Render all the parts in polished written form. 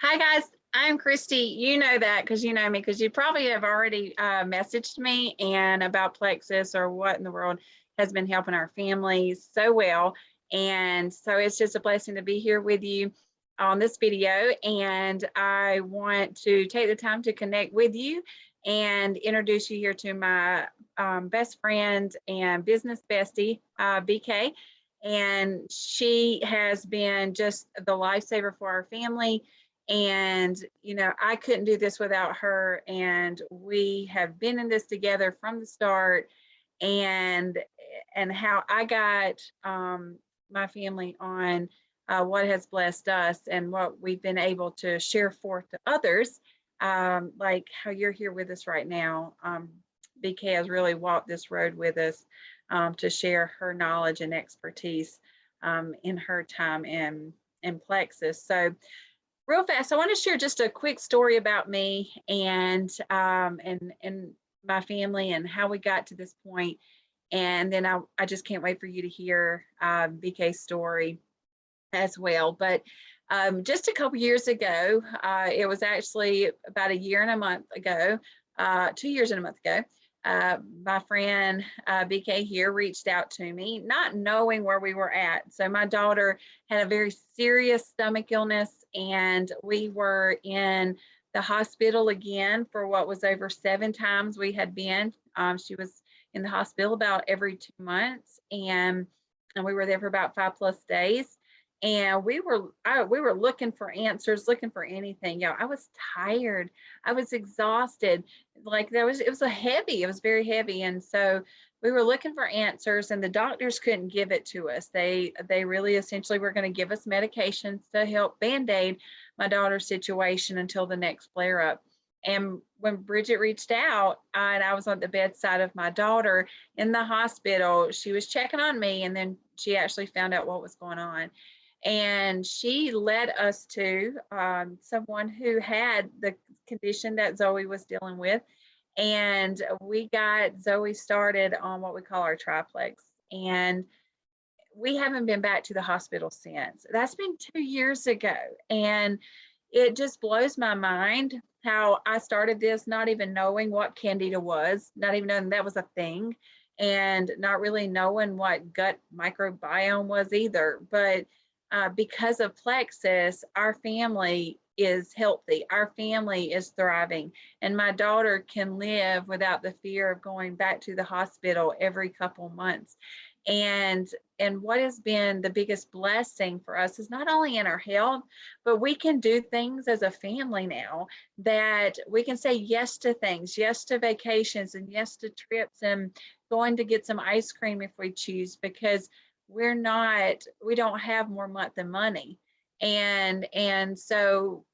Hi guys, I'm Christy. You know that because you know me because you probably have already messaged me and about Plexus or what in the world has been helping our families so well. And so it's just a blessing to be here with you on this video. And I want to take the time to connect with you and introduce you here to my best friend and business bestie, BK. And she has been just the lifesaver for our family, and I couldn't do this without her, and we have been in this together from the start. And how I got my family on what has blessed us and what we've been able to share forth to others, like how you're here with us right now. BK has really walked this road with us to share her knowledge and expertise in her time in Plexus. So real fast, I want to share just a quick story about me and my family and how we got to this point. And then I just can't wait for you to hear BK's story as well. But just a couple years ago, it was actually about a year and a month ago, 2 years and a month ago, my friend BK here reached out to me, not knowing where we were at. So my daughter had a very serious stomach illness, and we were in the hospital again for what was over 7 times we had been. She was in the hospital about every 2 months, and we were there for about 5+ days. And we were looking for answers, looking for anything. I was tired. I was exhausted. Like it was it was very heavy. And so we were looking for answers, and the doctors couldn't give it to us. They really essentially were going to give us medications to help band-aid my daughter's situation until the next flare up. And when Bridget reached out, and I was on the bedside of my daughter in the hospital, she was checking on me, and then she actually found out what was going on. And she led us to someone who had the condition that Zoe was dealing with. And we got Zoe started on what we call our triplex. And we haven't been back to the hospital since. That's been 2 years ago. And it just blows my mind how I started this not even knowing what candida was, not even knowing that was a thing, and not really knowing what gut microbiome was either. But because of Plexus, our family is healthy, our family is thriving, and my daughter can live without the fear of going back to the hospital every couple months. And what has been the biggest blessing for us is not only in our health, but we can do things as a family now, that we can say yes to things, yes to vacations, and yes to trips, and going to get some ice cream if we choose, because we don't have more month than money. And so,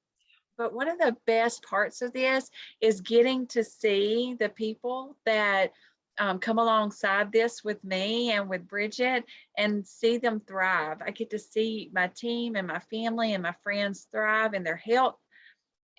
but one of the best parts of this is getting to see the people that come alongside this with me and with Bridget, and see them thrive. I get to see my team and my family and my friends thrive in their health,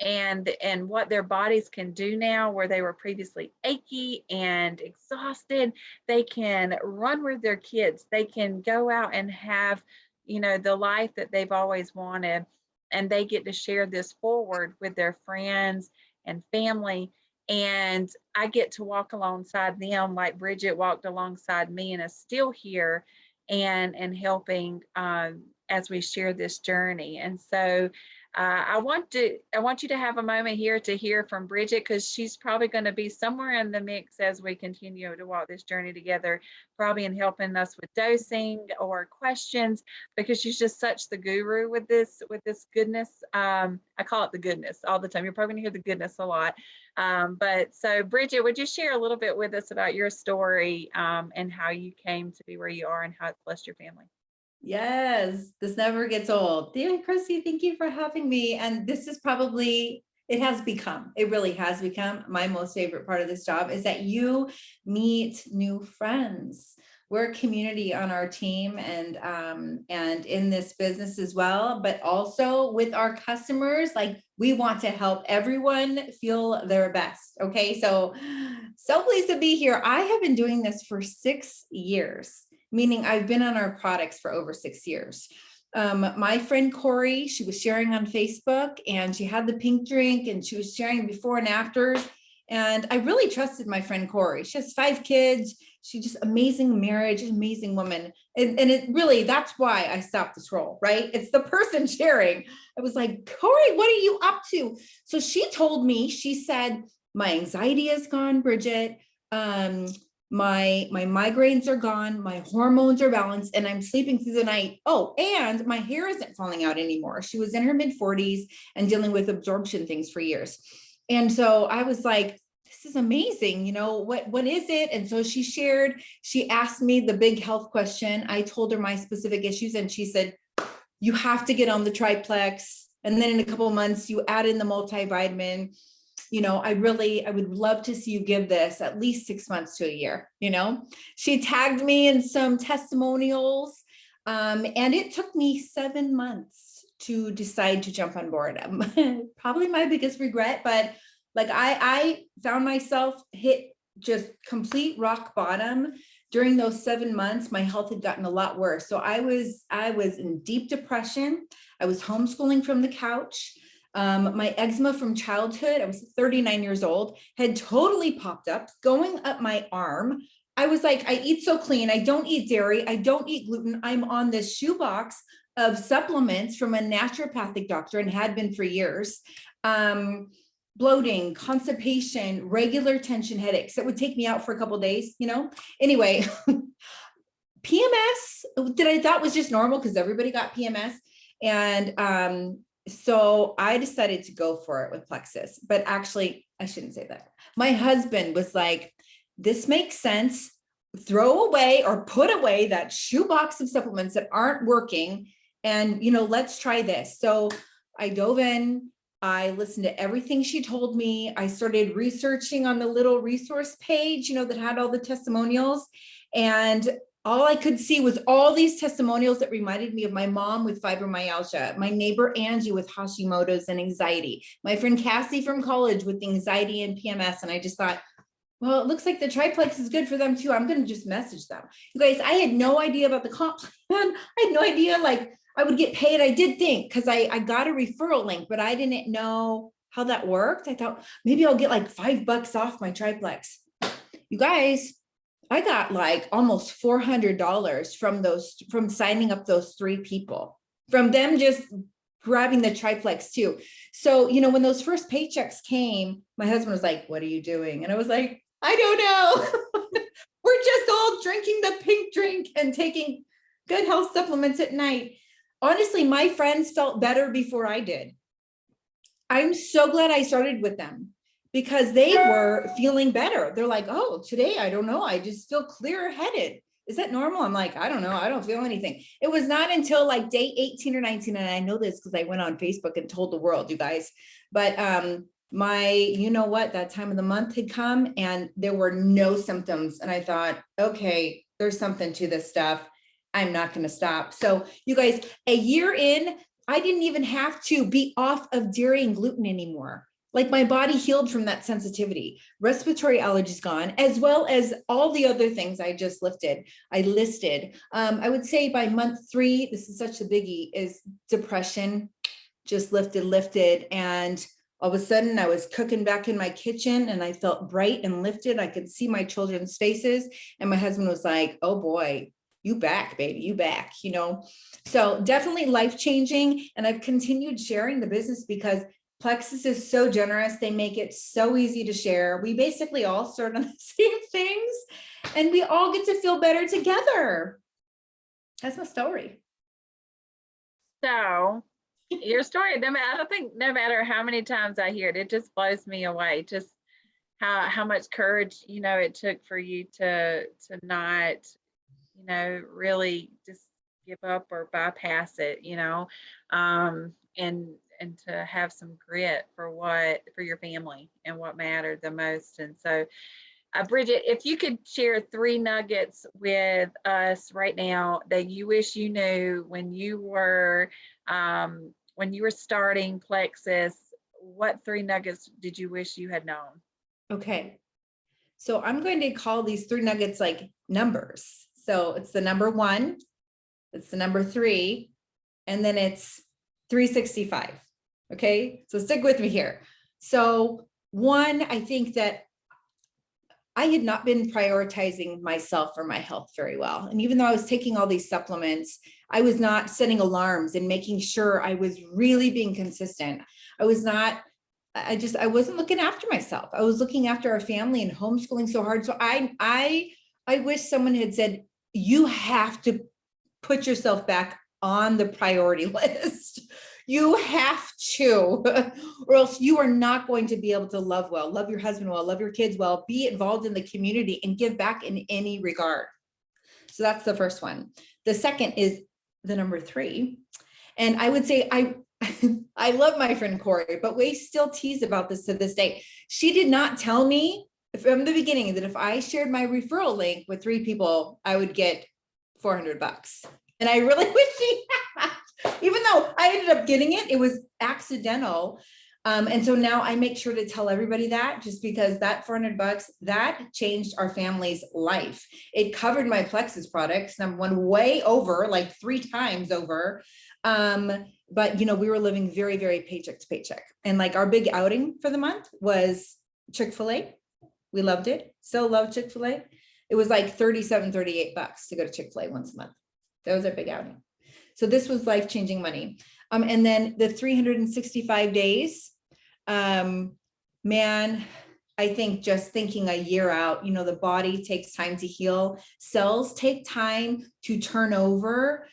and what their bodies can do now, where they were previously achy and exhausted. They can run with their kids, they can go out and have the life that they've always wanted, and they get to share this forward with their friends and family. And I get to walk alongside them like Bridget walked alongside me and is still here, and helping as we share this journey. And so I want you to have a moment here to hear from Bridget, because she's probably going to be somewhere in the mix as we continue to walk this journey together, probably in helping us with dosing or questions, because she's just such the guru with this goodness. I call it the goodness all the time. You're probably going to hear the goodness a lot. But so Bridget, would you share a little bit with us about your story, and how you came to be where you are and how it's blessed your family? Yes, this never gets old. Dear Chrissy, thank you for having me. And this is probably, it really has become my most favorite part of this job, is that you meet new friends. We're a community on our team, and in this business as well, but also with our customers. Like, we want to help everyone feel their best. Okay, so pleased to be here. I have been doing this for 6 years, meaning I've been on our products for over 6 years. My friend Corey, she was sharing on Facebook and she had the pink drink and she was sharing before and afters. And I really trusted my friend Corey. She has 5 kids. She's just amazing marriage, amazing woman. And it really, that's why I stopped this role, right? It's the person sharing. I was like, Corey, what are you up to? So she told me, she said, my anxiety is gone, Bridget. My migraines are gone, my hormones are balanced, and I'm sleeping through the night. Oh, and my hair isn't falling out anymore. She was in her mid-40s and dealing with absorption things for years. And so I was like, this is amazing. You know, what is it? And so she shared, she asked me the big health question. I told her my specific issues and she said, you have to get on the triplex. And then in a couple of months, you add in the multivitamin. You know, I would love to see you give this at least 6 months to a year. You know, she tagged me in some testimonials. And it took me 7 months to decide to jump on board. Probably my biggest regret, but like I found myself hit just complete rock bottom. During those 7 months, my health had gotten a lot worse. So I was in deep depression. I was homeschooling from the couch. My eczema from childhood, I was 39 years old, had totally popped up, going up my arm. I was like, I eat so clean. I don't eat dairy. I don't eat gluten. I'm on this shoebox of supplements from a naturopathic doctor and had been for years. Bloating, constipation, regular tension headaches that would take me out for a couple of days, you know? Anyway, PMS that I thought was just normal because everybody got PMS. And so I decided to go for it with Plexus, but actually I shouldn't say that. My husband was like, this makes sense. Throw away or put away that shoebox of supplements that aren't working. And, you know, let's try this. So I dove in, I listened to everything she told me. I started researching on the little resource page, you know, that had all the testimonials. And all I could see was all these testimonials that reminded me of my mom with fibromyalgia, my neighbor Angie with Hashimoto's and anxiety, my friend Cassie from college with anxiety and PMS. And I just thought, well, it looks like the triplex is good for them too. I'm going to just message them. You guys, I had no idea about the comp plan. I had no idea like I would get paid. I did think because I got a referral link, but I didn't know how that worked. I thought maybe I'll get like $5 off my triplex. You guys, I got like almost $400 from signing up those 3 people, from them just grabbing the triplex too. So, you know, when those first paychecks came, my husband was like, what are you doing? And I was like, I don't know. We're just all drinking the pink drink and taking good health supplements at night. Honestly, my friends felt better before I did. I'm so glad I started with them because they were feeling better. They're like, oh, today, I don't know. I just feel clear headed. Is that normal? I'm like, I don't know. I don't feel anything. It was not until like day 18 or 19. And I know this because I went on Facebook and told the world, you guys, but you know what, that time of the month had come and there were no symptoms. And I thought, okay, there's something to this stuff. I'm not going to stop. So you guys, a year in, I didn't even have to be off of dairy and gluten anymore. Like my body healed from that sensitivity, respiratory allergies gone, as well as all the other things I just listed. I would say by month 3, this is such a biggie, is depression just lifted. And all of a sudden I was cooking back in my kitchen and I felt bright and lifted. I could see my children's faces. And my husband was like, oh boy, you back, baby, you back, you know? So definitely life-changing. And I've continued sharing the business because Plexus is so generous. They make it so easy to share. We basically all start on the same things and we all get to feel better together. That's my story. So your story, I don't think no matter how many times I hear it, it just blows me away. Just how much courage, you know, it took for you to not, you know, really just give up or bypass it, you know, and to have some grit for your family and what mattered the most. And so, Bridget, if you could share 3 nuggets with us right now that you wish you knew when you were starting Plexus, what 3 nuggets did you wish you had known? Okay. So I'm going to call these 3 nuggets like numbers. So it's the number 1, it's the number 3, and then it's 365. Okay, so stick with me here. So one, I think that I had not been prioritizing myself or my health very well. And even though I was taking all these supplements, I was not setting alarms and making sure I was really being consistent. I wasn't looking after myself. I was looking after our family and homeschooling so hard. So I wish someone had said, you have to put yourself back on the priority list. You have to, or else you are not going to be able to love well, love your husband well, love your kids well, be involved in the community and give back in any regard. So that's the first one. The second is the number 3. And I would say I love my friend Corey, but we still tease about this to this day. She did not tell me from the beginning that if I shared my referral link with 3 people, I would get $400. And I really wish she had. Even though I ended up getting it, it was accidental. And so now I make sure to tell everybody that, just because that $400, that changed our family's life. It covered my Plexus products, number one, way over, like 3 times over. But we were living very, very paycheck to paycheck. And like our big outing for the month was Chick-fil-A. We loved it. Still love Chick-fil-A. It was like $37, $38 to go to Chick-fil-A once a month. That was our big outing. So this was life-changing money. And then the 365 days, man, I think just thinking a year out, the body takes time to heal. Cells take time to turn over.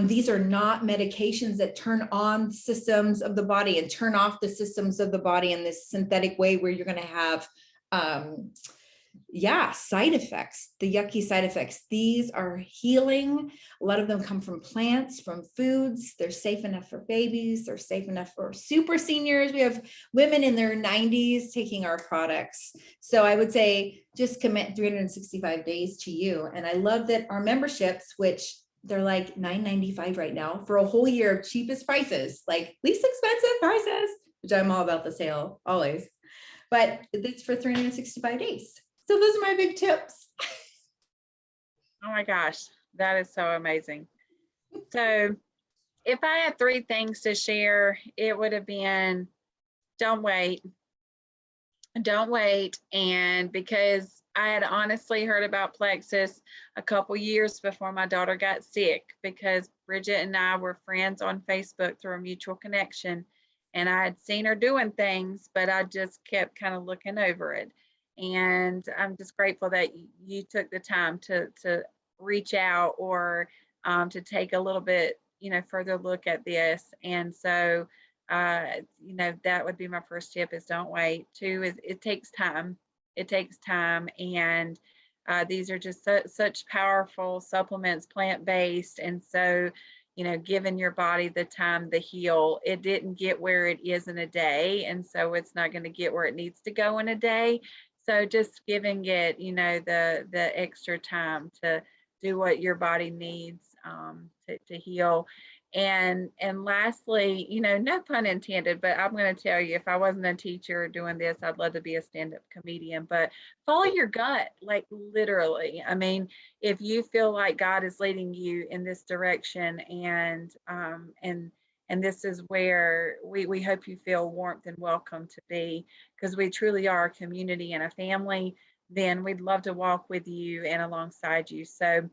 These are not medications that turn on systems of the body and turn off the systems of the body in this synthetic way where you're going to have, side effects, the yucky side effects. These are healing. A lot of them come from plants, from foods. They're safe enough for babies. They're safe enough for super seniors. We have women in their 90s taking our products. So I would say just commit 365 days to you. And I love that our memberships, which they're like $9.95 right now for a whole year of cheapest prices, like least expensive prices, which I'm all about the sale always, but it's for 365 days. So those are my big tips. Oh my gosh, that is so amazing. So if I had 3 things to share, it would have been don't wait. Don't wait. And because I had honestly heard about Plexus a couple years before my daughter got sick, because Bridget and I were friends on Facebook through a mutual connection. And I had seen her doing things, but I just kept kind of looking over it. And I'm just grateful that you took the time to reach out or to take a little bit, further look at this. And so, that would be my first tip is don't wait. 2 is it takes time. It takes time. And these are just such powerful supplements, plant-based. And so, giving your body the time to heal, it didn't get where it is in a day. And so it's not going to get where it needs to go in a day. So just giving it, the extra time to do what your body needs to heal. And lastly, no pun intended, but I'm going to tell you, if I wasn't a teacher doing this, I'd love to be a stand-up comedian, but follow your gut, like literally. I mean, if you feel like God is leading you in this direction and this is where we hope you feel warmth and welcome to be, because we truly are a community and a family, then we'd love to walk with you and alongside you. So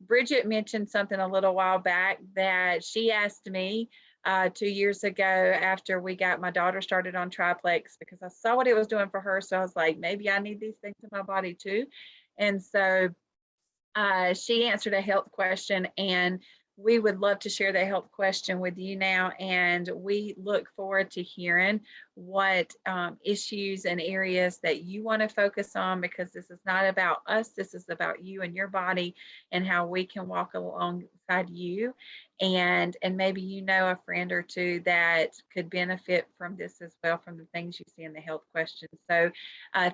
Bridget mentioned something a little while back that she asked me 2 years ago after we got my daughter started on Triplex, because I saw what it was doing for her. So I was like, maybe I need these things in my body too. And so she answered a health question, and we would love to share that health question with you now. And we look forward to hearing what issues and areas that you want to focus on, because this is not about us. This is about you and your body and how we can walk alongside you. And maybe a friend or 2 that could benefit from this as well, from the things you see in the health question. So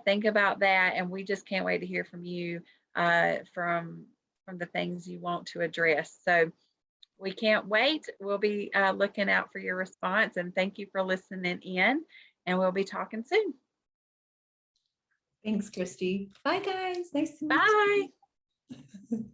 think about that. And we just can't wait to hear from you from the things you want to address. So we can't wait. We'll be looking out for your response, and thank you for listening in, and we'll be talking soon. Thanks, Christy. Bye, guys. Nice to meet Bye. you.